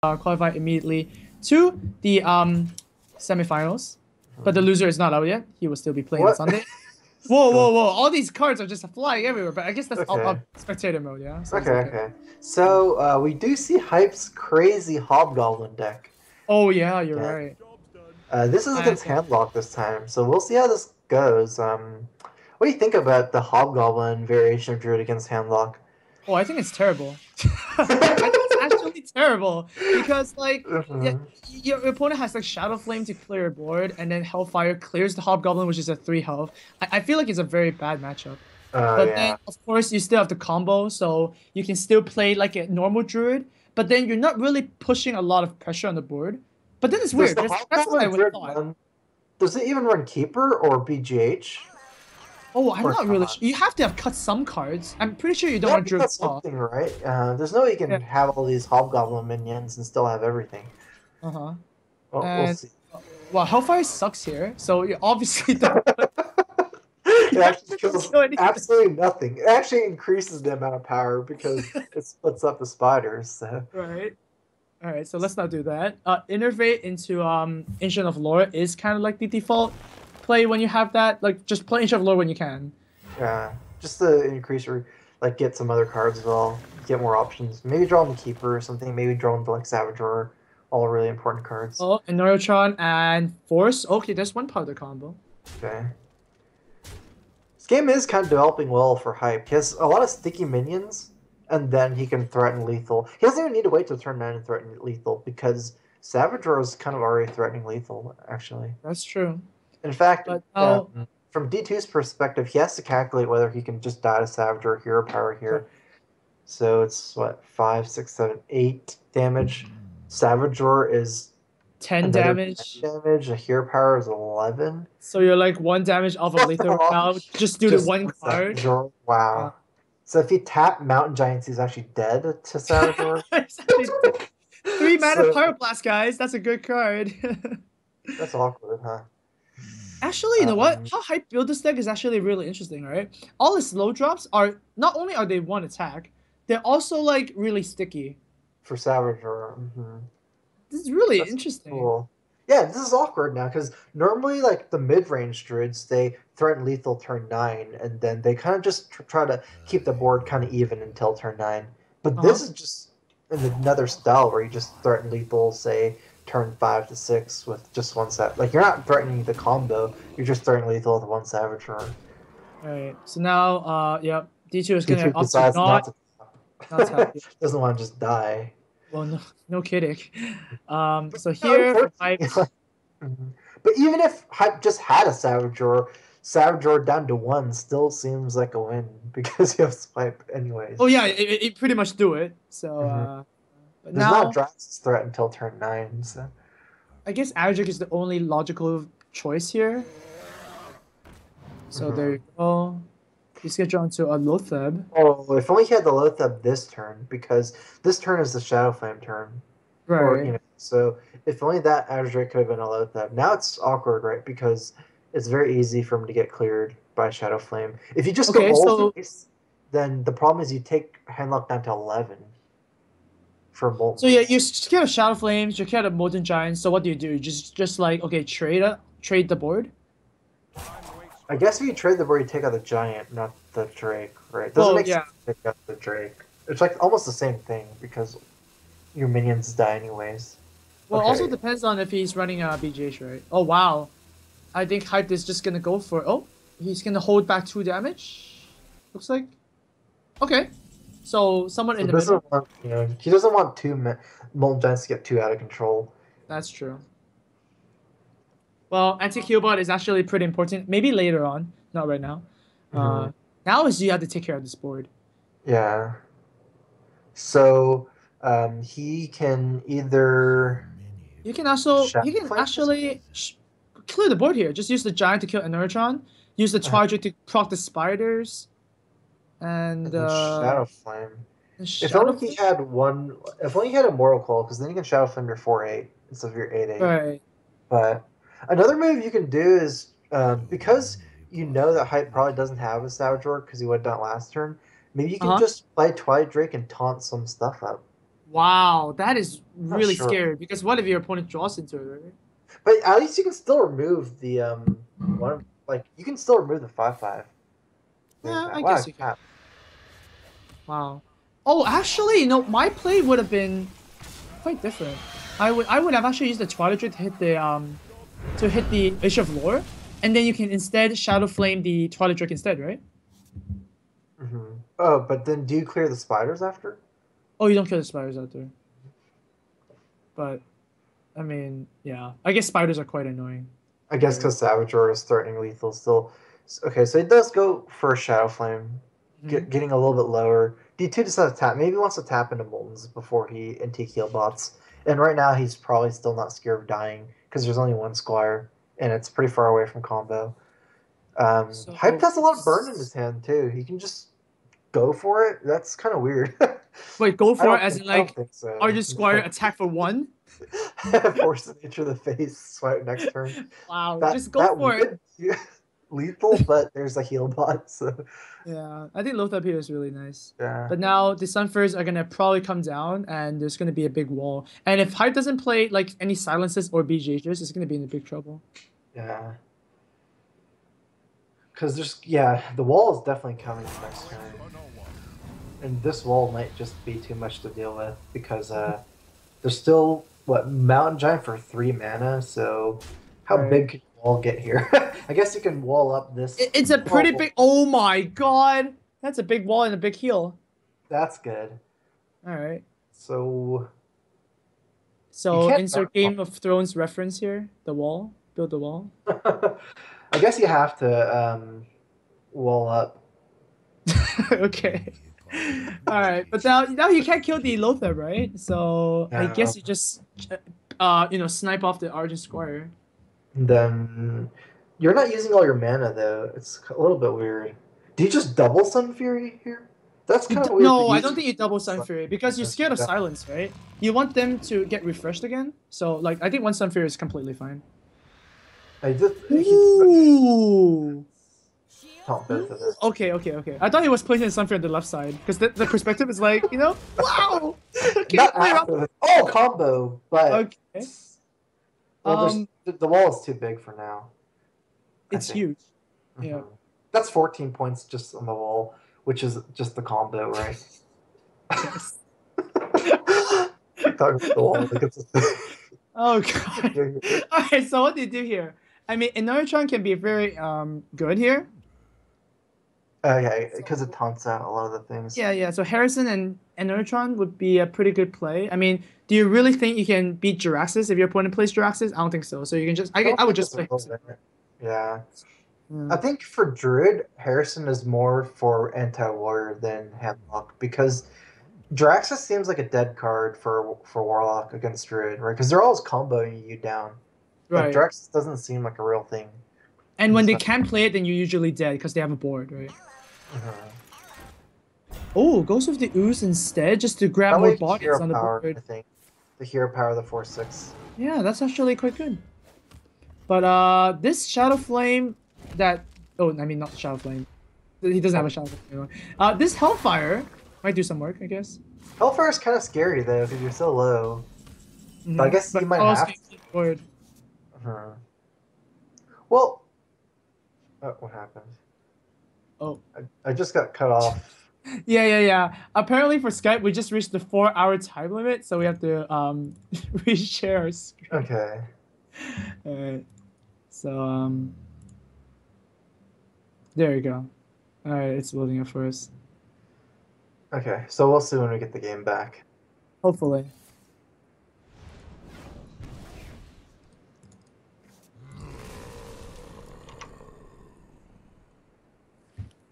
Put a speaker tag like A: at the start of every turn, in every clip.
A: qualify immediately to the semifinals. But the loser is not out yet. He will still be playing on
B: What?
A: Sunday. Whoa, whoa, whoa! All these cards are just flying everywhere. But I guess that's all
B: Okay.
A: spectator mode, yeah. So it's
B: Okay,
A: okay.
B: okay. So we do see Hype's crazy Hobgoblin deck.
A: Oh yeah, you're
B: Yeah.
A: right.
B: This is
A: And
B: against Handlock this time, so we'll see how this goes. What do you think about the Hobgoblin variation of Druid against Handlock?
A: oh, I think it's terrible. I think it's actually terrible because like yeah,
B: Mhm.
A: your opponent has like Shadow Flame to clear a board, and then Hellfire clears the Hobgoblin, which is a 3 health. I feel like it's a very bad matchup.
B: Oh
A: But then,
B: yeah.
A: of course, you still have the combo, so you can still play like a normal druid, but then you're not really pushing a lot of pressure on the board. But then it's
B: Does
A: weird
B: the
A: because that's what I
B: Hobgoblin
A: would
B: Druid
A: thought.
B: run? Does it even run Keeper or BGH
A: Oh, I'm
B: or
A: not really
B: not?
A: sure. You have to have cut some cards. I'm pretty sure you don't
B: Yeah,
A: want
B: but
A: druid
B: that's
A: at all.
B: something, right? There's no way you
A: Yeah.
B: can have all these Hobgoblin minions and still have everything.
A: Uh-huh.
B: Well, we'll
A: And
B: see.
A: well, Hellfire sucks here, so you obviously don't
B: It
A: you
B: actually
A: don't
B: kills
A: kill anything.
B: absolutely nothing. It actually increases the amount of power because it splits up the spiders. So.
A: Right. All right, so let's not do that. Innervate into Ancient of Lore is kind of like the default play when you have that. Like, just play Ancient of Lore when you can.
B: Yeah, just to increase your like get some other cards as well, get more options. Maybe draw in the Keeper or something. Maybe draw into like Savage or all really important cards.
A: Oh, and Neurotron and Force. Okay, there's one part of the combo.
B: Okay. This game is kind of developing well for Hype. He has a lot of sticky minions, and then he can threaten lethal. He doesn't even need to wait till turn 9 and threaten lethal because Savage is kind of already threatening lethal, actually.
A: That's true.
B: In fact,
A: But now,
B: from D2's perspective, he has to calculate whether he can just die to Savage or Hero Power
A: right,
B: here. So it's what, 5, 6, 7, 8 damage. Savage is
A: 10
B: another 10
A: damage.
B: damage. A Hero Power is 11.
A: So you're like 1 damage off of lethal right now, just due to
B: Just
A: one card.
B: Savage.
A: Uh,
B: Wow. So if you tap Mountain Giants, he's actually dead to Savage.
A: it's actually 3 mana
B: So
A: Pyroblast, guys. That's a good card.
B: that's awkward, huh?
A: Actually, you know what?
B: Um,
A: How Hype build this deck is actually really interesting, right? All the slow drops are not only are they one attack, they're also like really sticky.
B: for Savage. Mhm.
A: This is really
B: That's
A: interesting.
B: cool. Yeah, this is awkward now because normally, like the mid-range druids, they threaten lethal turn 9, and then they kind of just try to keep the board kind of even until turn 9. But
A: Uh-huh.
B: this is just in another style where you just threaten lethal, say turn 5 to 6 with just one set. Like you're not threatening the combo; you're just threatening lethal with one Savage run.
A: All right. So now, yep, D2 is gonna
B: D2
A: opt to
B: decides not
A: not tap
B: to
A: you.
B: doesn't want to just die.
A: Well, no, no kidding. So
B: Yeah,
A: here for Hype,
B: unfortunately, Mhm. But even if Hype just had a Savage Roar down to 1 still seems like a win because you have Swipe
A: oh
B: anyways.
A: yeah,
B: So.
A: it pretty much do it. So,
B: Mhm.
A: but
B: There's not a
A: now
B: Drax's threat until turn 9. So.
A: I guess Adric is the only logical choice here. So there
B: Mhm.
A: you go. You get drawn to a Lotheb.
B: Oh, if only he had the Lotheb this turn because this turn is the Shadow Flame turn. Or,
A: Right.
B: so if only that Azure could have been a Lotheb. Now it's awkward, right? Because it's very easy for him to get cleared by Shadow Flame. If you just go
A: Okay,
B: all
A: so
B: face, then the problem is you take Handlock down to 11 for
A: so yeah,
B: Molten.
A: you're scared of Shadow Flames, you're scared of Molten Giants, so what do? You just like okay, trade the board?
B: I guess if you trade the board, you take out the Giant, not the Drake, right? Doesn't
A: Well,
B: make
A: yeah.
B: sense to take out the Drake. It's like almost the same thing because your minions die anyways.
A: Well, also
B: Okay.
A: depends on if he's running a BGH, right? Oh wow. I think Hype is just gonna go for oh, he's gonna hold back 2 damage. Looks like. Okay. So someone
B: So
A: in the middle.
B: doesn't want, he doesn't want Molten Giants to get too out of control.
A: That's true. Well, anti-Killbot is actually pretty important. Maybe later on, not right now.
B: Hmm.
A: Now is you have to take care of this board.
B: Yeah. So he can either
A: You
B: Shadow
A: can
B: Flame this?
A: actually clear the board here. Just use the giant to kill Energon. Use the
B: Uh,
A: charger to proc the spiders,
B: and
A: and
B: then Shadow Flame.
A: the
B: If
A: Shadow
B: only he
A: Flame.
B: had one. If only he had a Mortal Coil, because then you can Shadow Flame your 4/8 instead of your 8/8.
A: Right.
B: But another move you can do is because you know that Hype probably doesn't have a Savage Orc because he would not last turn. Maybe you
A: Uh
B: can
A: huh.
B: just play Twilight Drake and taunt some stuff up.
A: Wow, that is
B: Not
A: really
B: sure.
A: scary because what if your opponent draws into it, right?
B: But at least you can still remove the one like you can still remove the 5/5 doing
A: Yeah,
B: that.
A: I
B: Wow,
A: guess you can.
B: tap.
A: Wow. Oh, actually, my play would have been quite different. I would have actually used the Twilight Drake to hit the Bishop of Lore, and then you can instead Shadow Flame the Twilight Drake instead, right?
B: Oh, but then do you clear the spiders after?
A: Oh, you don't kill the spiders out there. But I mean, yeah. I guess spiders are quite annoying.
B: I guess because Savage Roar is threatening lethal still. Okay, so it does go for a Shadow Flame,
A: Mm-hmm.
B: getting a little bit lower. D2 just has to tap. Maybe he wants to tap into Moltens before he antique heal bots. And right now he's probably still not scared of dying because there's only one Squire and it's pretty far away from combo. Hype
A: So
B: has a lot of burn in his hand too. He can just go for it. That's kind of weird.
A: wait, go for it as in
B: I don't
A: like
B: think
A: are
B: so.
A: you Squire attack for one?
B: Force the nature of the face. Swipe next turn.
A: Wow,
B: That
A: just go
B: that
A: for it.
B: would be lethal, but there's a heal bot, so
A: Yeah, I think Lothar here is really nice.
B: yeah.
A: But now the Sunfires are gonna probably come down, and there's gonna be a big wall. And if Hype doesn't play like any silences or BJs, it's gonna be in big trouble.
B: Yeah. Because the wall is definitely coming next turn. And this wall might just be too much to deal with because there's still Mountain Giant for 3 mana, so how
A: Right.
B: big could the wall get here? I guess you can wall up this.
A: It's a pretty big. Oh my god, that's a big wall and a big heal.
B: That's good.
A: All right.
B: So you
A: So
B: can't
A: insert Game of Thrones reference here. The wall. Build the wall.
B: I guess you have to wall up.
A: Okay. All right, but now you can't kill the Lothar, right? So I guess you just snipe off the Argent Squire.
B: Then you're not using all your mana though. It's a little bit weird. Do you just double Sun Fury here? That's kind of weird.
A: No, I don't think you double Sun Fury because you're scared of silence, right? You want them to get refreshed again. So like I think one Sun Fury is completely fine. Ooh.
B: Both of them.
A: Okay. I thought he was placing Sun Fury on the left side because the perspective is like, wow. Okay,
B: oh, combo, but
A: okay.
B: Well, the wall is too big for now.
A: It's huge. Yeah.
B: That's 14 points just on the wall, which is just the combo, right?
A: Yes.
B: Talking about the wall like it's
A: Oh god. Okay, so what do you do here? I mean, Inertron can be very good here.
B: Yeah, because it taunts out a lot of the things.
A: Yeah. So Harrison and Inertron would be a pretty good play. I mean, do you really think you can beat Jiraxis if your opponent plays Jiraxis? I don't think so. So you can just I would just play Harrison.
B: Yeah. I think for Druid, Harrison is more for anti-warrior than Hemlock because Jiraxis seems like a dead card for Warlock against Druid, right? Because they're always comboing you down.
A: Right.
B: Like, Jiraxis doesn't seem like a real thing.
A: And when they can't play it, then you're usually dead because they have a board, right? Oh, goes with the Ooze instead just to grab more bodies on the board.
B: I think. The hero power, the 4/6.
A: Yeah, that's actually quite good. But this Shadow Flame not Shadow Flame. He doesn't have a Shadow Flame anymore. This Hellfire might do some work, I guess.
B: Hellfire is kind of scary though because you're so low. But I guess you might have to. Well, what happened?
A: Oh,
B: I just got cut off.
A: Yeah. Apparently for Skype, we just reached the 4-hour time limit, so we have to reshare our screen.
B: Okay.
A: Alright. So there you go. Alright, it's loading up for us.
B: Okay, so we'll see when we get the game back.
A: Hopefully.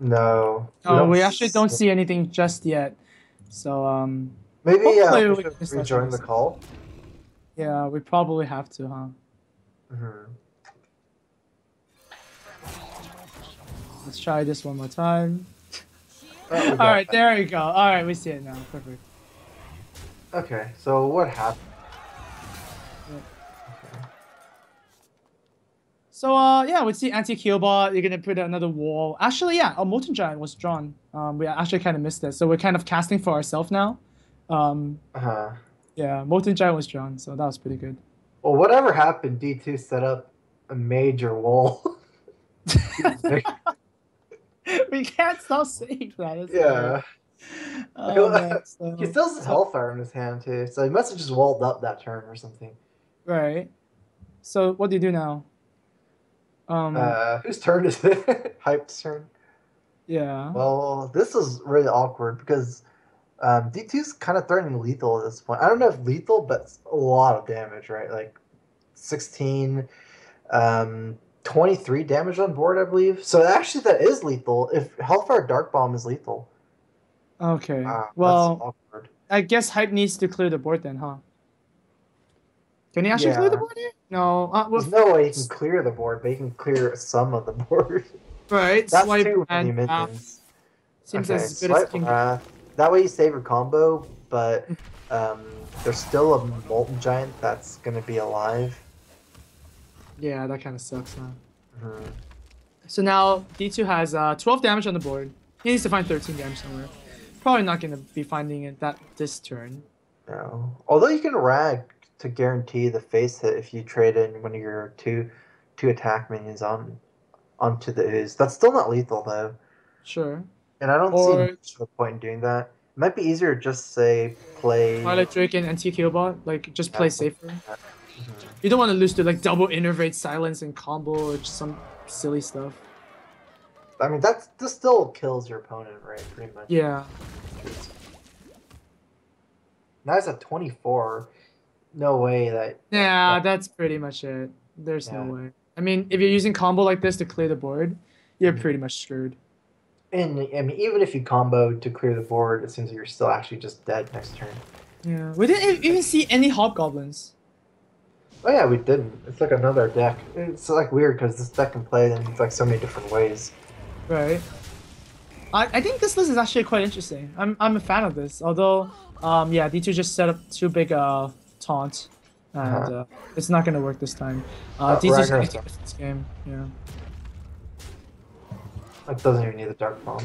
B: No.
A: We actually don't see anything just yet. So
B: maybe
A: we
B: should rejoin the call.
A: Yeah, we probably have to, huh? Let's try this one more time. All right, there we go. All right, we see it now. Perfect.
B: Okay, so what happened?
A: So yeah, we see anti-Killbot. You're gonna put another wall. Actually, yeah, a Molten Giant was drawn. We actually kind of missed it, so we're kind of casting for ourselves now.
B: Uh-huh.
A: Yeah, Molten Giant was drawn, so that was pretty good.
B: Well, whatever happened, D2 set up a major wall.
A: We can't stop saying that. It's hilarious.
B: Yeah.
A: Oh man,
B: He still has
A: so
B: Hellfire in his hand too, so he must have just walled up that turn or something.
A: right. So what do you do now?
B: Whose turn is it? Hype's turn.
A: Yeah.
B: Well, this is really awkward because D2's kind of threatening lethal at this point. I don't know if lethal, but it's a lot of damage, right? Like 16, 23 damage on board, I believe. So actually, that is lethal. If Hellfire Dark Bomb is lethal,
A: Okay.
B: that's
A: Well,
B: awkward.
A: I guess Hype needs to clear the board then, huh? Can he actually clear the
B: Yeah,
A: board here? No.
B: there's no way he can clear the board, but he can clear some of the board.
A: Right.
B: That's
A: Swipe
B: too many
A: and
B: minions.
A: seems
B: Okay,
A: as good as
B: Swipe
A: King.
B: Wrath. That way you save your combo, but there's still a Molten Giant that's gonna be alive.
A: Yeah, that kind of sucks, huh?
B: Mhm.
A: So now D2 has 12 damage on the board. He needs to find 13 damage somewhere. Probably not going to be finding it this turn.
B: No. Although you can rag to guarantee the face hit if you trade in one of your two attack minions onto the ooze. That's still not lethal though.
A: Sure.
B: And I don't see
A: Or
B: much of a point in doing that. It might be easier to just say play
A: Twilight Drake and NT Killbot. Like, just play safer.
B: Mhm.
A: You don't want to lose to, like, double Innervate Silence and combo or just some silly stuff.
B: I mean this still kills your opponent, right? Pretty much.
A: Yeah.
B: Now it's at 24. No way that.
A: Yeah, that's pretty much it. There's no
B: Yeah.
A: way. I mean, if you're using combo like this to clear the board, you're
B: Mhm.
A: pretty much screwed.
B: And I mean, even if you combo to clear the board, it seems like you're still actually just dead next turn.
A: Yeah. We didn't even see any Hobgoblins.
B: Oh yeah, we didn't. It's like another deck. It's like weird because this deck can play in like so many different ways.
A: Right. I think this list is actually quite interesting. I'm a fan of this. Although, yeah, D2 just set up too big a taunt, and it's not gonna work this time. D2's gonna take this game. Yeah.
B: It doesn't even need the dark bomb.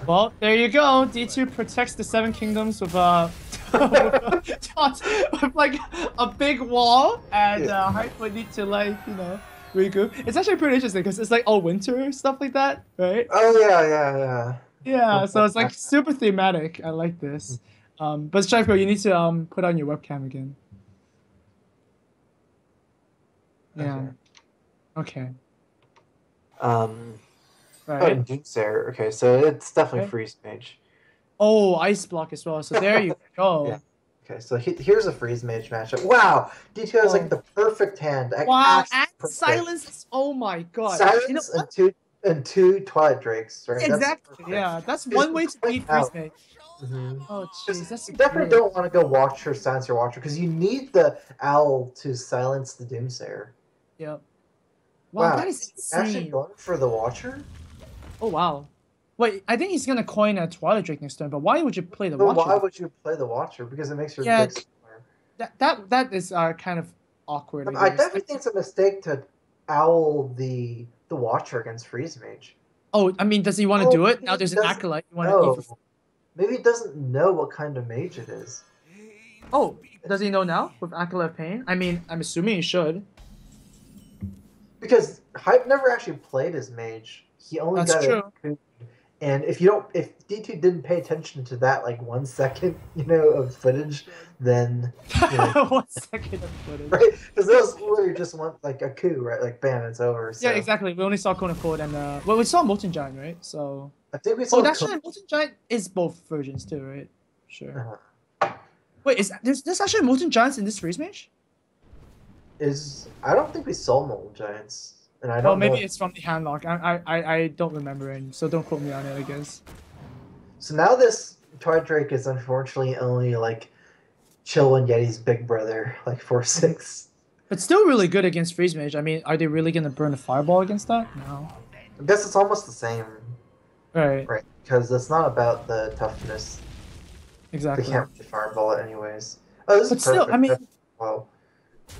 A: Well, there you go. D2 protects the Seven Kingdoms with with like a big wall, and Hype would need to regroup. It's actually pretty interesting because it's like all winter stuff like that, right?
B: Oh yeah.
A: Yeah, so it's like super thematic. I like this. But Strife, you need to put on your webcam again. Yeah. Okay.
B: Oh,
A: Right.
B: Doomsayer. Okay, so it's definitely
A: Okay.
B: freeze mage.
A: Oh, ice block as well. So there you go.
B: Yeah. Okay, so here's a freeze mage matchup. Wow, D2 has like the perfect hand.
A: Wow, and silence. Oh my god.
B: Silence
A: You know what?
B: and two Twilight Drakes, right?
A: Exactly. Yeah, that's one way to beat freeze mage. Oh jeez, that's
B: you definitely don't want to go Watcher, silence your Watcher, because you need the owl to silence the Doomsayer.
A: Yep. Wow, that is insane.
B: Actually going for the Watcher?
A: Oh wow. Wait, I think he's gonna coin a Twilight Drake next turn, but why would you play the Watcher?
B: Why would you play the Watcher? Because it makes your Drake smaller.
A: That is kind of awkward.
B: I definitely think it's a mistake to owl the Watcher against Freeze Mage.
A: Oh, I mean, does he want to do it? Now there's an Acolyte. You want to
B: Maybe he doesn't know what kind of mage it is.
A: Oh, does he know now with Acolyte of Pain? I mean, I'm assuming he should.
B: Because Hype never actually played as mage. He only got it. And if D2 didn't pay attention to that like 1 second, of footage, then
A: 1 second of footage.
B: Right? Because those literally just want like a coup, right? Like bam, it's over. So.
A: Yeah, exactly. We only saw Cone of Code and well, we saw Molten Giant, right? So
B: I think we saw.
A: Oh, actually, Molten Giant is both versions too, right? Sure. Wait, there's actually Molten Giants in this freeze mage?
B: I don't think we saw Molten Giants. And I don't
A: well, maybe it's from the handlock. I don't remember it, so don't quote me on it, I guess.
B: So now this Twilight Drake is unfortunately only like Chill and Yeti's big brother, like 4/6.
A: But still really good against Freeze Mage. I mean, are they really gonna burn a fireball against that? No.
B: I guess it's almost the same.
A: Right.
B: Right. Because it's not about the toughness.
A: Exactly.
B: They can't really fireball it anyways. Oh, this is
A: still,
B: perfect.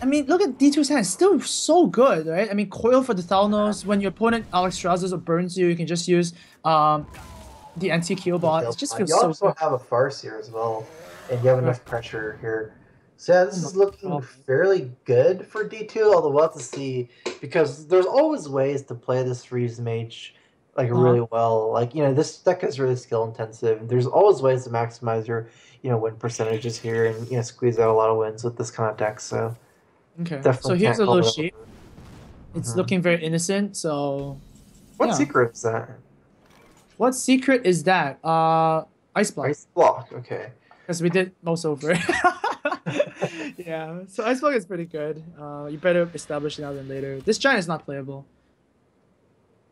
A: I mean, look at D2's hand. It's still so good, right? I mean, coil for the Thalnos. When your opponent Alex Strazes or burns you, you can just use the anti-kill bot. It just feels
B: You
A: so
B: also
A: good.
B: have a Farseer as well, and you have enough pressure here. So yeah, this
A: Oh
B: is
A: my
B: looking
A: God.
B: fairly good for D2, although we'll have to see, because there's always ways to play this Freeze Mage like really well. Like, this deck is really skill intensive. There's always ways to maximize your, win percentages here and, squeeze out a lot of wins with this kind of deck. So
A: Okay, so
B: definitely
A: here's
B: can't
A: a
B: call
A: little
B: it
A: sheep.
B: over.
A: It's
B: Mhm.
A: looking very innocent, so
B: What
A: yeah.
B: secret is that?
A: What secret is that? Ice block.
B: Ice block. Okay.
A: Because we did most over it. Yeah, so ice block is pretty good. You better establish it now than later. This giant is not playable.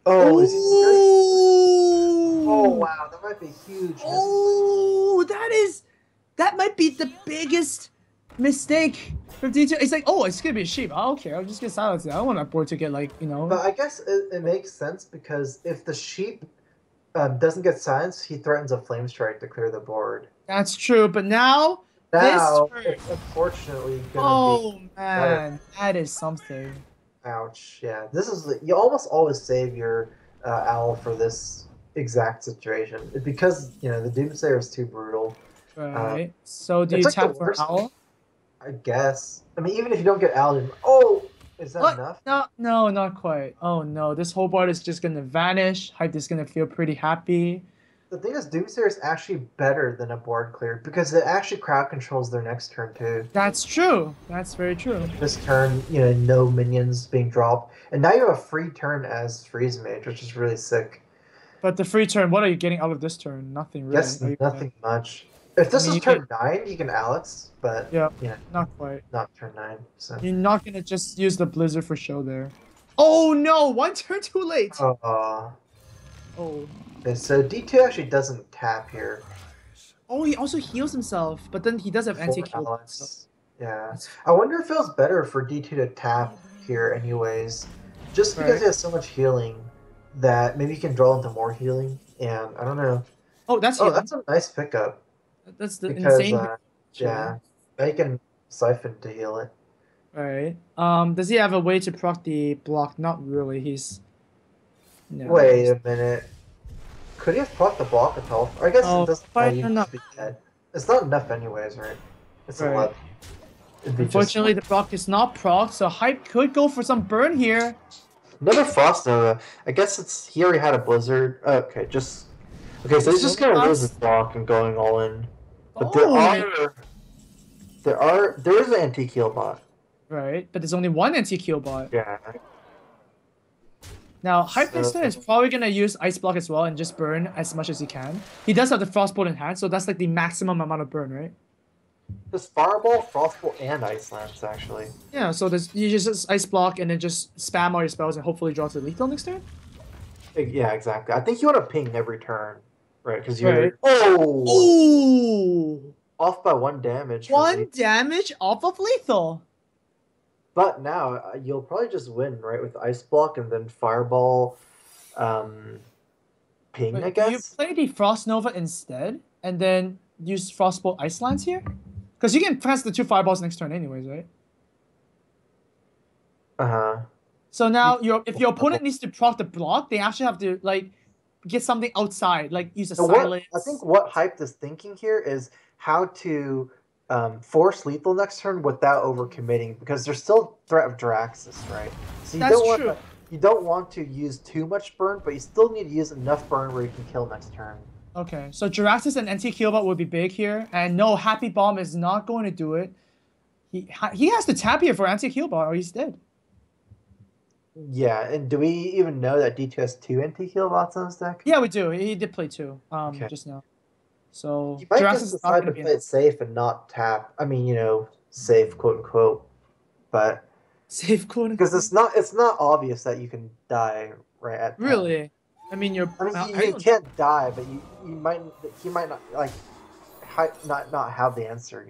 B: Oh, is he serious? Oh
A: Oh,
B: wow, that might be a huge misplay.
A: oh, that might be the biggest mistake from DTwo. It's like, oh, it's gonna be a sheep. I don't care. I'll just get silenced. I don't want my board to get like,
B: But I guess it makes sense because if the sheep doesn't get silenced, he threatens a flame strike to clear the board.
A: That's true. But now this
B: Now
A: turn,
B: it's unfortunately gonna be
A: oh
B: better.
A: man, that is something.
B: Ouch! Yeah, this is you almost always save your owl for this exact situation because the Doomsayer is too brutal.
A: Right. So do
B: It's
A: you
B: like the
A: tap for
B: worst.
A: owl?
B: I guess. I mean, even if you don't get owl, oh, is that
A: What?
B: enough?
A: No, no, not quite. Oh no, this whole board is just gonna vanish. Hype is gonna feel pretty happy.
B: The thing is, Doomsayer is actually better than a board clear because it actually crowd controls their next turn too.
A: That's true. That's very true.
B: This turn, no minions being dropped, and now you have a free turn as Freeze Mage, which is really sick.
A: But the free turn, what are you getting out of this turn? Nothing really.
B: Guess
A: Are you
B: nothing much. If this is
A: you
B: turn 9, you can Alex, but
A: yeah, not quite.
B: not turn 9. So.
A: You're not gonna just use the blizzard for show there. Oh no, one turn too late.
B: Oh.
A: Oh.
B: Okay, so D2 actually doesn't tap here.
A: Oh, he also heals himself, but then he does have
B: For
A: anti-kill.
B: Alex.
A: So
B: Yeah. I wonder if it feels better for D2 to tap here anyways. Just because he has so much healing that maybe he can draw into more healing, and I don't know.
A: Oh, that's
B: Oh,
A: healing.
B: that's a nice pickup.
A: That's the
B: Because,
A: insane.
B: yeah, they can siphon to heal it.
A: Alright. Does he have a way to proc the block? Not really. He's no.
B: Wait a minute. Could he have proc the block with health? I guess it doesn't matter. You
A: not.
B: be dead. It's not enough anyways, right? It's 11.
A: Unfortunately, the proc is not proc, so Hype could go for some burn here.
B: Another Frost Nova. I guess he already had a Blizzard. Okay, so he's just gonna lose his block and going all in. But there is an anti-kill bot.
A: Right, but there's only one anti-kill bot.
B: Yeah.
A: Now, Hype instead is probably gonna use Ice Block as well and just burn as much as he can. He does have the Frostbolt in hand, so that's like the maximum amount of burn, right?
B: Just Fireball, Frostbolt, and Ice Lance, actually.
A: Yeah, so you just Ice Block and then just spam all your spells and hopefully draw to lethal next turn?
B: Yeah, exactly. I think you want to ping every turn, right? Because you're...
A: Right.
B: Oh! Off by 1 damage.
A: 1 damage off of lethal!
B: But now, you'll probably just win, right? With Ice Block and then Fireball, ping, I guess?
A: Do you play the Frost Nova instead and then use Frostbolt Ice Lance here? Because you can press the 2 Fireballs next turn anyways, right?
B: Uh-huh.
A: So now, if your opponent needs to proc the block, they actually have to, like, get something outside, like use a silence.
B: I think what Hype is thinking here is how to force lethal next turn without overcommitting, because there's still threat of Draxus, right? So you don't want to use too much burn, but you still need to use enough burn where you can kill next turn.
A: Okay, so Jiraxis and anti-Killbot would be big here, and no, Happy Bomb is not going to do it. He has to tap here for anti-Killbot or he's dead.
B: Yeah, and do we even know that D2 has 2 anti-heal bots on his deck?
A: Yeah, we do. He did play 2
B: okay.
A: just now. So
B: he might
A: Jiraxis
B: just decide to play it safe and not tap. I mean, safe, quote unquote. But
A: safe, quote unquote.
B: Because it's not obvious that you can die right at 10.
A: Really? I mean, you
B: can't die, but he might not not have the answer,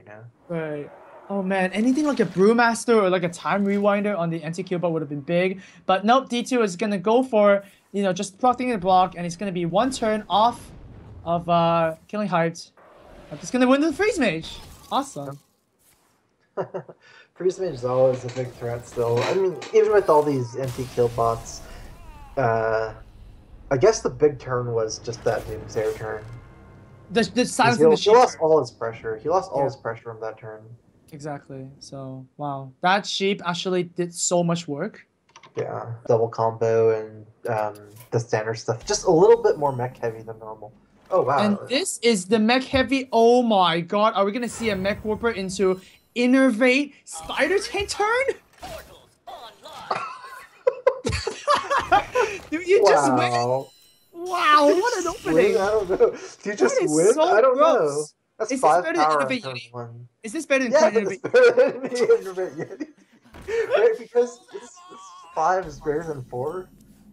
A: Right. Oh man, anything like a Brewmaster or like a Time Rewinder on the anti-Killbot would have been big. But nope, D2 is gonna go for, just procting the block, and it's gonna be 1 turn off of killing Hyped. I'm just gonna win the Freeze Mage. Awesome.
B: Freeze Mage is always a big threat still. I mean, even with all these anti-kill bots, I guess the big turn was just that Doomsayer turn.
A: The
B: Because
A: silencing the
B: he
A: sheep
B: lost
A: turn.
B: all his pressure. He lost all
A: Yeah,
B: his pressure on that turn.
A: exactly. So wow, that sheep actually did so much work.
B: Yeah, double combo and the standard stuff. Just a little bit more mech heavy than normal. Oh
A: And
B: wow.
A: this is the mech heavy. Oh my god, are we gonna see a mech warper into innervate spider tank turn? Dude, you just win?
B: Wow.
A: Wow,
B: Did you
A: what an
B: just win? I
A: opening!
B: don't know. Did you
A: That
B: just
A: is
B: win? I
A: so
B: don't know.
A: gross.
B: That's
A: Is this
B: 5
A: better than
B: power on
A: innervate
B: turn
A: Yeti?
B: 1.
A: Is this better than
B: Yeah,
A: Queen
B: it's
A: innervate?
B: better than me and Yeti. Right? Because it's 5 is greater than 4.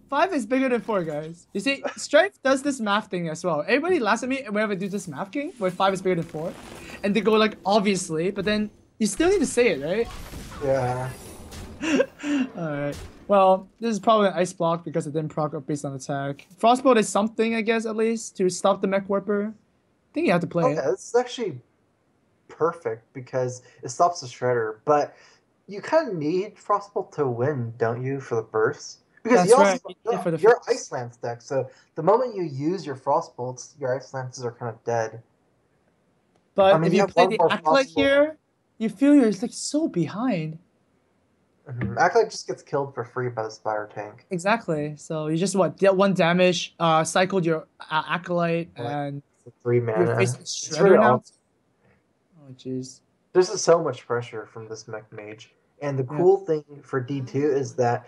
A: 5 is bigger than 4, guys. You see, Strife does this math thing as well. Everybody laughs at me whenever I do this math game, where 5 is bigger than 4. And they go like, obviously, but then you still need to say it, right?
B: Yeah.
A: Alright. Well, this is probably an ice block because it didn't proc up based on attack. Frostbolt is something, I guess, at least, to stop the mech warper. I think you have to
B: Oh
A: play it.
B: yeah, this is actually perfect because it stops the shredder. But you kind of need Frostbolt to win, don't you, for the burst? Because you
A: That's
B: also
A: right. You need it for the
B: you're
A: first.
B: Ice Lance deck, so the moment you use your Frostbolts, your Ice Lances are kind of dead. I
A: But
B: mean,
A: if
B: you
A: you
B: have
A: play
B: one
A: the
B: more
A: Acolyte
B: Frostbolt.
A: here, you feel you're like so behind.
B: Acolyte just gets killed for free by the Spire Tank.
A: Exactly. So you just what dealt 1 damage, cycled your Acolyte,
B: Like,
A: and
B: it's 3
A: you're
B: mana.
A: facing
B: It's really
A: Shredder now.
B: awesome.
A: Oh jeez.
B: There's just so much pressure from this mech mage. And the
A: Yeah.
B: cool thing for D2 is that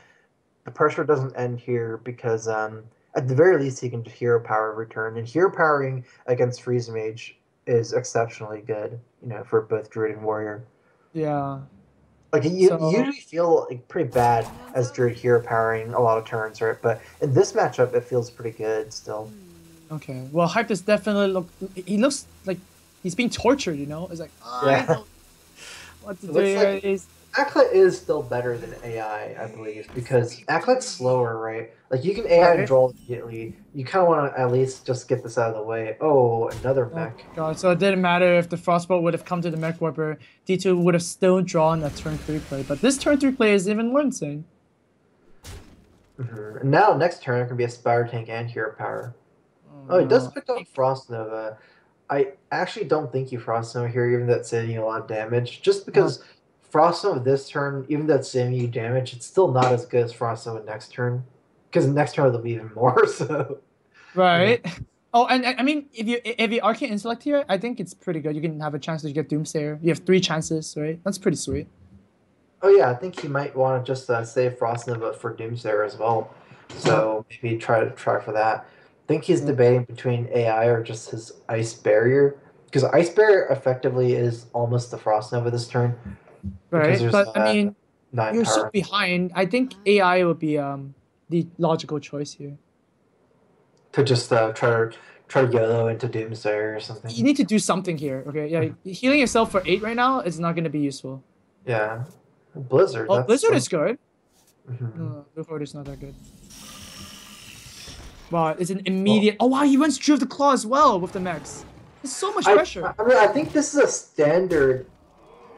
B: the pressure doesn't end here because at the very least he can hero power return. And hero powering against Freeze Mage is exceptionally good, for both Druid and Warrior.
A: Yeah.
B: Like you
A: So
B: usually feel like pretty bad as Druid hero powering a lot of turns, right? But in this matchup it feels pretty good still.
A: okay. Well, Hype is definitely look. He looks like he's being tortured. You know, it's like I
B: Yeah.
A: don't know what to
B: It
A: do
B: looks
A: here.
B: like
A: He's
B: Acolyte is still better than AI, I believe, because Acolyte's slower, right? Like you can AI
A: right.
B: draw immediately. You kind of want to at least just get this out of the way. Oh, another
A: Oh
B: mech.
A: god. So it didn't matter if the Frostbolt would have come to the Mech Warper. D2 would have still drawn a turn 3 play. But this turn 3 play is even more insane.
B: And now next turn it can be a Spire Tank and Hero Power.
A: Oh
B: Oh, it does
A: no.
B: pick up Frost Nova. I actually don't think you Frost Nova here, even though it's saving you a lot of damage. Just
A: Uh-huh.
B: because Frost Nova this turn, even though it's saving you damage, it's still not as good as Frost Nova next turn. Because next turn it'll be even more. So you know.
A: Right. Oh, and I mean, if you Arcane Intellect here, I think it's pretty good. You can have a chance to get Doomsayer. You have 3 chances, right? That's pretty sweet.
B: Oh yeah, I think he might want to just save Frost Nova for Doomsayer as well.
A: Uh-huh.
B: So maybe try for that. I think he's
A: Yeah.
B: debating between AI or just his Ice Barrier. Because Ice Barrier effectively is almost the Frost Nova this turn. Because
A: Right.
B: there's
A: But I mean,
B: 9
A: you're so
B: power.
A: behind. I think AI would be the logical choice here.
B: To just try to YOLO into Doomsayer or
A: You
B: something.
A: need to do something here. Okay. Yeah. Healing yourself for 8 right now is not going to be useful.
B: Yeah. Blizzard,
A: Oh,
B: that's
A: Blizzard
B: some.
A: is good.
B: Mhm.
A: No, Blizzard is not that good. Wow, it's an
B: Well,
A: immediate. Oh wow, he runs Drift the Claw as well with the mechs. There's so much
B: I
A: pressure.
B: I mean I think this is a standard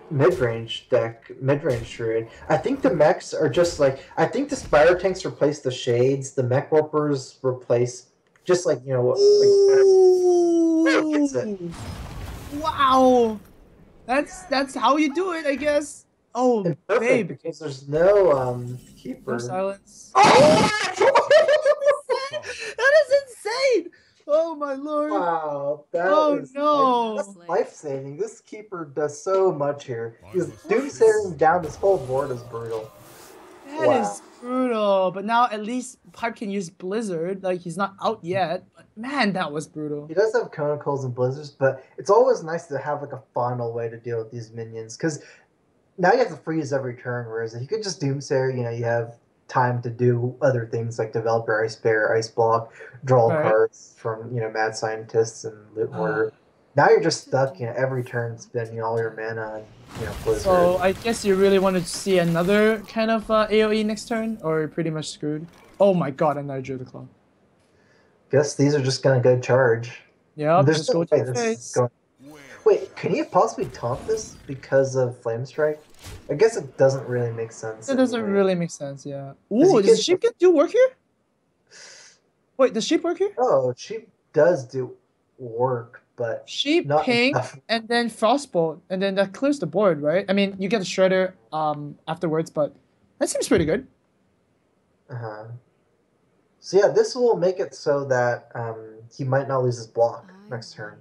B: mid-range deck, mid-range druid. I think the mechs are just like I think the Spire Tanks replace the Shades, the Mech Warpers replace just like like gets it.
A: Ooh! Wow! That's how you do it, I guess. Oh,
B: And perfect
A: babe.
B: because there's no
A: No
B: keeper.
A: silence.
B: Oh!
A: That is insane! Oh my lord.
B: Wow, that
A: Oh
B: is that's
A: no.
B: life saving. This keeper does so much here. Because doomsaying down this whole board is brutal.
A: That
B: Wow.
A: is brutal. But now at least Pipe can use Blizzard. Like he's not out yet. But man, that was brutal.
B: He does have Conicles and Blizzards, but it's always nice to have like a final way to deal with these minions. Because now you have to freeze every turn, whereas if you could just Doomsayer, you have time to do other things like develop your Ice Bear, Ice Block, draw
A: Right?
B: cards from, Mad Scientists and Loot Hoarder. Now you're just stuck, every turn spending all your mana on, Blizzard.
A: So I guess you really wanted to see another kind of AoE next turn, or you're pretty much screwed. Oh my god, another Drew the Claw.
B: Guess these are just gonna go charge.
A: Yep,
B: There's
A: just
B: no
A: go to
B: way
A: the
B: this is
A: face.
B: going. Wait, can he possibly taunt this because of Flame Strike? I guess it doesn't really make sense
A: That doesn't
B: anyway.
A: really make sense, yeah.
B: Because
A: Ooh,
B: you
A: does
B: could
A: sheep get do work here? Wait, does sheep work here?
B: Oh, she does do work, but
A: Sheep,
B: not
A: ping,
B: enough.
A: and then frostbolt, and then that clears the board, right? I mean, you get a shredder afterwards, but that seems pretty good.
B: Uh-huh. So yeah, this will make it so that he might not lose his block next turn.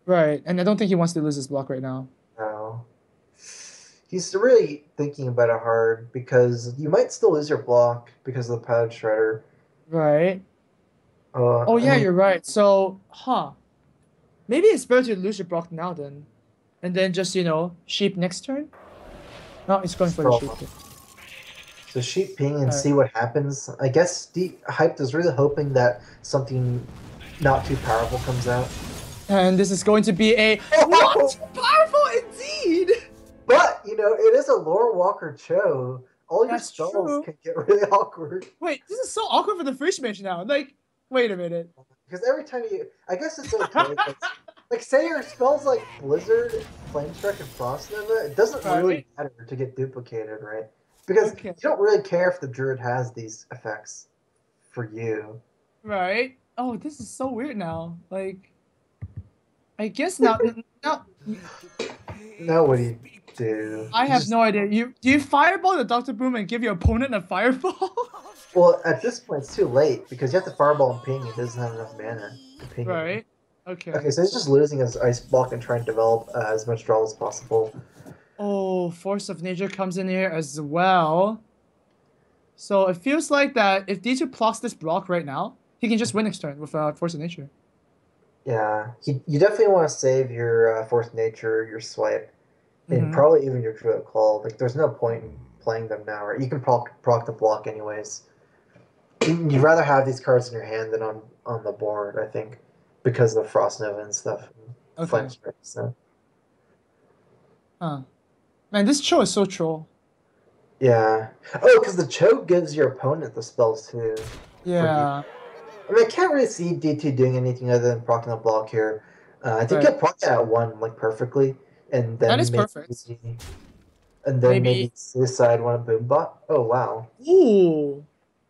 A: Right, and I don't think he wants to lose his block right now.
B: No. He's really thinking about it hard because you might still lose your block because of the Pilot Shredder.
A: Right. Oh
B: I
A: yeah,
B: mean,
A: you're right. So, maybe it's better to lose your block now then, and then just sheep next turn. No, he's going for the sheep.
B: so sheep ping and
A: Alright.
B: see what happens. I guess Hyped is really hoping that something not too powerful comes out.
A: And this is going to be a not powerful indeed.
B: But it is a Lore Walker Cho. All your
A: That's
B: spells
A: true.
B: can get really awkward.
A: Wait, this is so awkward for the fish mage now. Like, wait a minute.
B: Because every time I guess it's okay. Like, say your spells like Blizzard, Flame Strike, and Frost Nova, it doesn't really matter to get duplicated, right? Because you don't really care if the Druid has these effects for you.
A: Right. Oh, this is so weird now. Like, I guess now.
B: Now what do you do?
A: I have no idea. Do you fireball the Dr. Boom and give your opponent a fireball?
B: Well, at this point, it's too late because you have to fireball and ping. It doesn't have enough mana to ping.
A: Right. Okay.
B: Okay, so he's just losing his ice block and trying to develop as much draw as possible.
A: Oh, Force of Nature comes in here as well. So it feels like that if D2 blocks this block right now, he can just win next turn with Force of Nature.
B: Yeah, you definitely want to save your Force of Nature, your swipe, and probably even your Druid Call. Like, there's no point in playing them now, right? You can proc the block anyways. You'd rather have these cards in your hand than on the board, I think, because of Frost Nova and stuff.
A: Okay.
B: Flame Strike, so.
A: Man, this Cho is so troll.
B: Yeah. Oh, because the Cho gives your opponent the spells too.
A: Yeah.
B: I mean, I can't really see D2 doing anything other than procking the block here. I think he'll proc that one like perfectly, and then
A: that is perfect.
B: And then maybe suicide one of Boombot. Oh wow.
A: Ooh.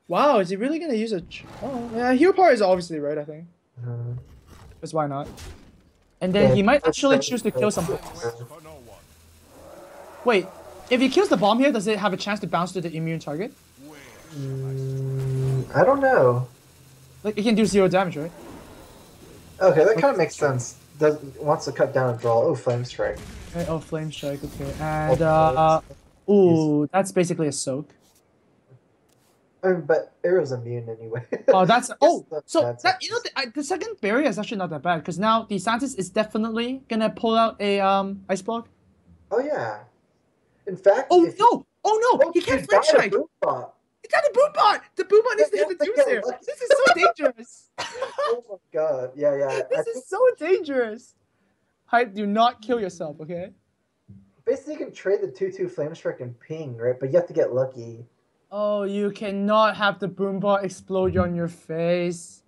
A: Wow, is he really gonna use a? Oh, yeah. Hero power is obviously right. I think. Because why not? And then he might actually choose to kill something. Wait, if he kills the bomb here, does it have a chance to bounce to the immune target?
B: I don't know.
A: Like, it can do 0 damage, right?
B: Okay, that kind of makes sense. Wants to cut down a draw. Oh, Flame Strike.
A: Okay, oh, Flame Strike, okay. And, ooh, that's basically a soak.
B: But Arrow's immune anyway.
A: Oh, that's... Oh, so, that, the second barrier is actually not that bad, because now the Santis is definitely gonna pull out a, Ice Block.
B: Oh, yeah. In fact...
A: Oh, no! Oh, no! He can't Flame Strike! It's not a Boombot! The Boombot needs to hit the Doomsayer! This is so dangerous!
B: Oh my god, yeah.
A: This is so dangerous! Hype, do not kill yourself, okay?
B: Basically, you can trade the 2/2 Flame Strike and ping, right? But you have to get lucky.
A: Oh, you cannot have the Boombot explode on your face.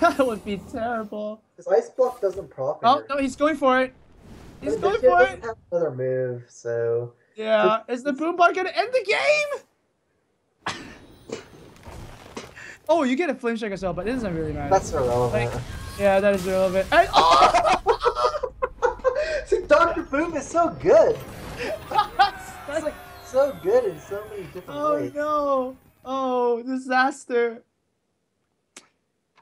A: That would be terrible.
B: His Ice Block doesn't proc.
A: Oh, no, he's going for it. He's going for it.
B: Have another move, so...
A: Yeah, is the Boombot gonna end the game? Oh, you get a Flame Strike as well, but it doesn't really matter.
B: That's irrelevant.
A: Like, yeah, that is irrelevant. And, oh!
B: See, Dr. Boom is so good.
A: That's
B: like so good in so many different ways.
A: Oh no! Oh, disaster.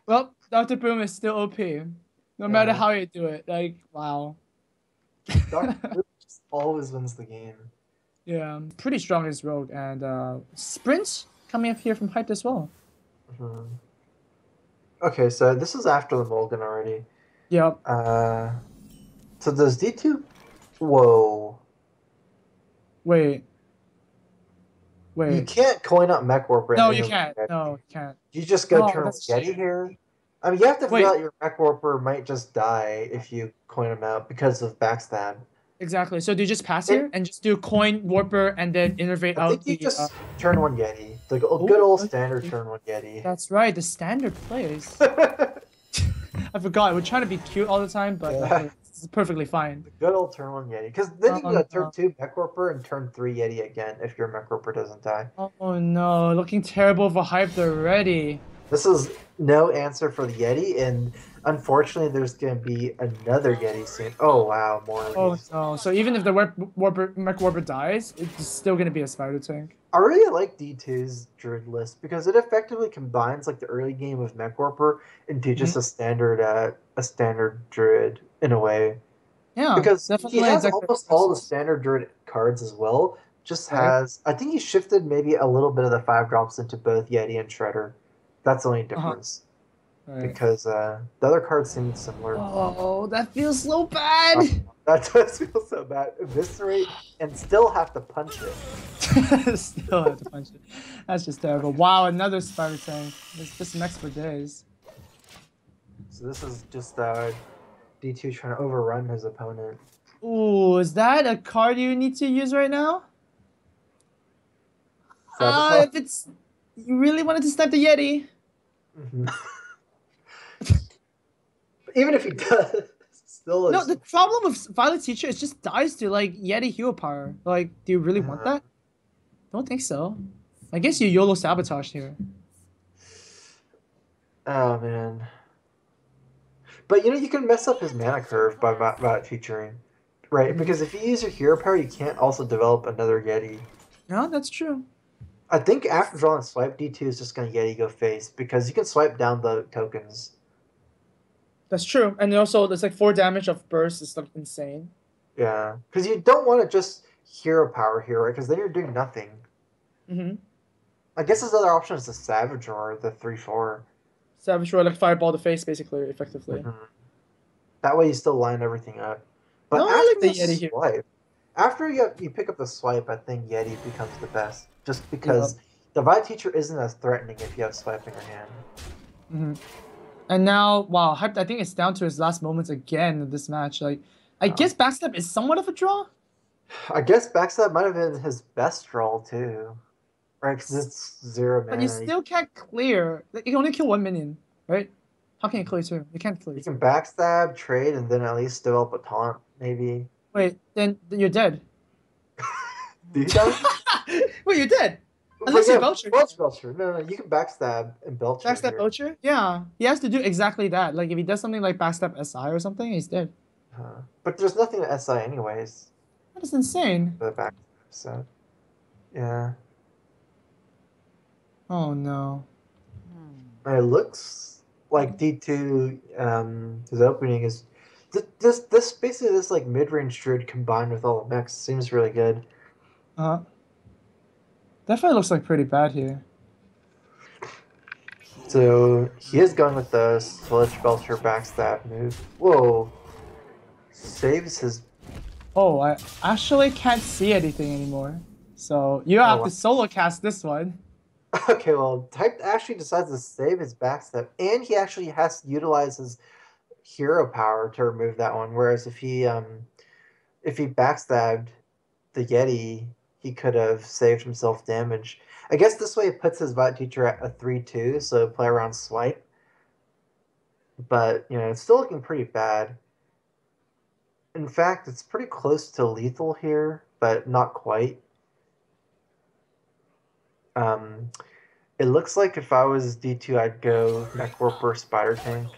A: Well, Dr. Boom is still OP. No matter how you do it. Like, wow.
B: Dr. Boom just always wins the game.
A: Yeah, pretty strong as Rogue. And Sprints coming up here from Hype as well.
B: Okay, so this is after the Mulligan already.
A: Yep.
B: So does D2... Whoa.
A: Wait.
B: You can't coin up Mech Warper.
A: No, you can't. No, you can't.
B: You just go turn Yeti here? I mean, you have to feel out your Mech Warper might just die if you coin him out because of backstab.
A: Exactly. So do you just pass here and just do coin Warper and then innervate out
B: the... I think you just turn one Yeti. The good old standard turn one Yeti.
A: That's right, the standard plays. I forgot. We're trying to be cute all the time, but It's perfectly fine.
B: The good old turn 1 Yeti. Because then you can
A: Oh
B: go turn
A: no.
B: 2 Mech Warper and turn 3 Yeti again if your Mech Warper doesn't die.
A: Oh no. Looking terrible for hyped already.
B: This is no answer for the Yeti, and unfortunately, there's going to be another Yeti soon. Oh wow, more of
A: Oh
B: these.
A: no. So even if the Mech Warper dies, it's still gonna be a spider tank.
B: I really like D2's Druid list because it effectively combines like the early game of Mech Warper into
A: Mhm.
B: just a standard Druid in a way.
A: Yeah,
B: Because he
A: definitely a
B: has
A: deck that
B: almost all the
A: progresses.
B: standard Druid cards as well. Just
A: Right.
B: has I think he shifted maybe a little bit of the 5 drops into both Yeti and Shredder. That's the only
A: Uh-huh.
B: difference.
A: Right.
B: Because the other cards seem similar.
A: Oh, that feels so
B: Uh,
A: bad.
B: that does feel so bad. Eviscerate and still have to punch it.
A: Still have to punch it. That's just terrible. Wow, another spider tank. This mechs for days.
B: So this is just D2 trying to overrun his opponent.
A: Ooh, is that a card you need to use right now?
B: Sabotage.
A: If it's you really wanted to snipe the Yeti.
B: Mhm. Even if he does, still
A: No,
B: is.
A: the problem with Violet Teacher is just dies to like Yeti hero power. Like, do you really want
B: Uh,
A: that? Don't think so. I guess you YOLO sabotage here.
B: oh man. But you can mess up his mana curve by featuring, right?
A: Mhm.
B: Because if you use your hero power, you can't also develop another Yeti.
A: Yeah, that's true.
B: I think after drawing swipe, D2 is just gonna Yeti go face because you can swipe down the tokens.
A: That's true. And also, there's like 4 damage of burst is like insane.
B: Yeah, because you don't want to just hero power here, right? Because then you're doing nothing.
A: Mm-hmm.
B: I guess his other option is the Savage or the 3/4.
A: Savage Roar, like fireball the face, basically, effectively.
B: Mm-hmm. That way you still line everything up.
A: No,
B: But
A: I
B: after
A: like the
B: the
A: Yeti here.
B: swipe, after you pick up the swipe, I think Yeti becomes the best. Just
A: Yeah.
B: because the Vibe Teacher isn't as threatening if you have swipe in your hand.
A: Mm-hmm. And now, wow, hyped. I think it's down to his last moments again in this match. Like, I
B: Um,
A: guess backstep is somewhat of a draw,
B: I guess Backstab might have been his best roll too, right? Because it's 0
A: but you
B: mana.
A: still can't clear. Like, you can only kill 1 minion, right? How can you clear two? You can't clear
B: You
A: two.
B: can backstab, trade, and then at least develop a taunt, maybe.
A: Wait, then you're dead.
B: Do you die?
A: Wait, you're dead.
B: But
A: Unless you
B: yeah,
A: Belcher.
B: Belcher. No, you can backstab and Belcher
A: Backstep
B: here.
A: Belcher? Yeah. He has to do exactly that. Like, if he does something like backstep SI or something, he's dead.
B: But there's nothing to SI anyways
A: That is insane.
B: for the backstab, so yeah.
A: Oh no.
B: It looks like D2 his opening is this basically this like mid-range druid combined with all the mechs seems really good.
A: Uh, definitely looks like pretty bad here.
B: So he is going with the Sludge Belcher backstab move. Whoa. Saves his
A: Oh, I actually can't see anything anymore. So you have
B: oh
A: to solo cast this one.
B: okay, well Type actually decides to save his backstab and he actually has to utilize his hero power to remove that one. Whereas if he backstabbed the Yeti, he could have saved himself damage. I guess this way it puts his Violet Teacher at a 3/2, so play around swipe. But, it's still looking pretty bad. In fact, it's pretty close to lethal here, but not quite. Um, it looks like if I was D2, I'd go Mech Warper Spider Tank.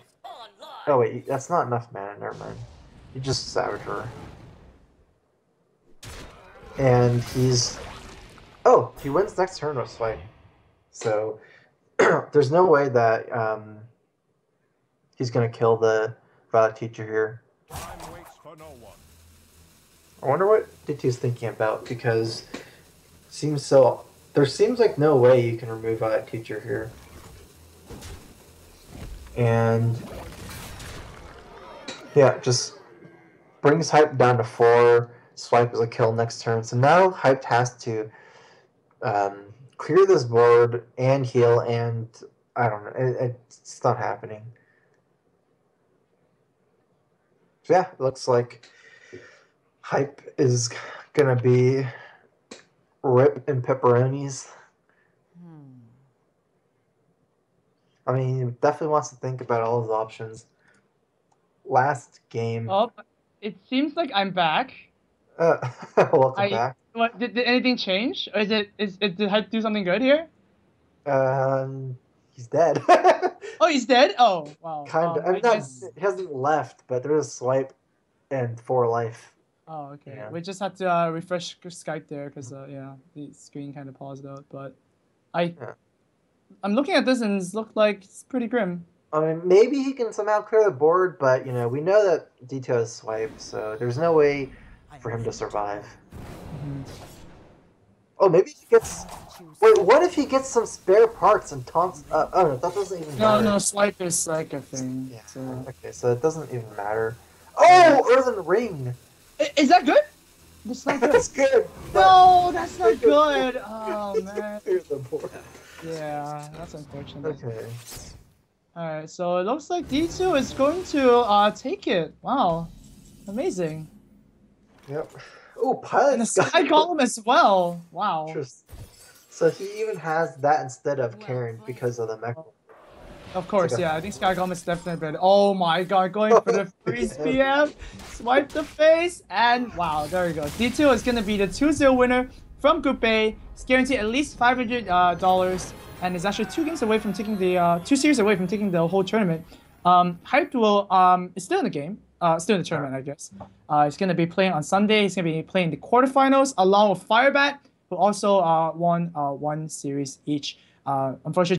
B: Oh, wait, that's not enough mana, never mind. You just Savager. And he's. Oh, he wins next turn with swipe. So there's no way that he's going to kill the Violet Teacher here.
C: Time waits for no one.
B: I wonder what D2's thinking about because there seems like no way you can remove Violet Teacher here. And yeah, just brings Hype down to 4. Swipe is a kill next turn. So now Hype has to clear this board and heal, and I don't know, it's not happening. So yeah, it looks like Hype is gonna be rip and pepperonis. I mean, he definitely wants to think about all his options. Last game.
A: Oh, It seems like I'm back.
B: Welcome back.
A: What did anything change? Or did I do something good here?
B: He's dead.
A: Oh, he's dead. Oh, wow.
B: Kind of. I mean,
A: I guess.
B: he hasn't left, but there is a swipe and 4 life.
A: Oh, okay.
B: Yeah.
A: We just had to refresh Skype there because yeah, the screen kind of paused out. But
B: Yeah.
A: I'm looking at this and it looks like it's pretty grim.
B: I mean, maybe he can somehow clear the board, but we know that DTwo is swipe, so there's no way for him to survive.
A: Mhm.
B: Oh, maybe he gets. Wait, what if he gets some spare parts and taunts? Oh no, that doesn't even matter.
A: No, swipe is like a thing.
B: Yeah.
A: So.
B: Okay, so it doesn't even matter. Oh, Earthen Ring.
A: Is that good? That's not good.
B: That's good.
A: No, that's not good. Oh man.
B: Clear the board.
A: Yeah, that's unfortunate.
B: Okay.
A: Alright, so it looks like D2 is going to take it. Wow. Amazing.
B: Yep. Oh, Pilot
A: And the Sky Golem as well. Wow.
B: Interesting. So he even has that instead of Karen because of the mech.
A: Of course,
B: Okay.
A: yeah. I think Sky Golem is definitely better. Oh my god, going for the freeze PM. Swipe the face. And wow, there we go. D2 is going to be the 2-0 winner from Group A. It's guaranteed at least $500. And is actually 2 games away from taking the 2 series away from taking the whole tournament. DTwo is still in the game, still in the tournament, I guess. He's gonna be playing on Sunday. He's gonna be playing the quarterfinals along with Firebat, who also won 1 series each. Unfortunately,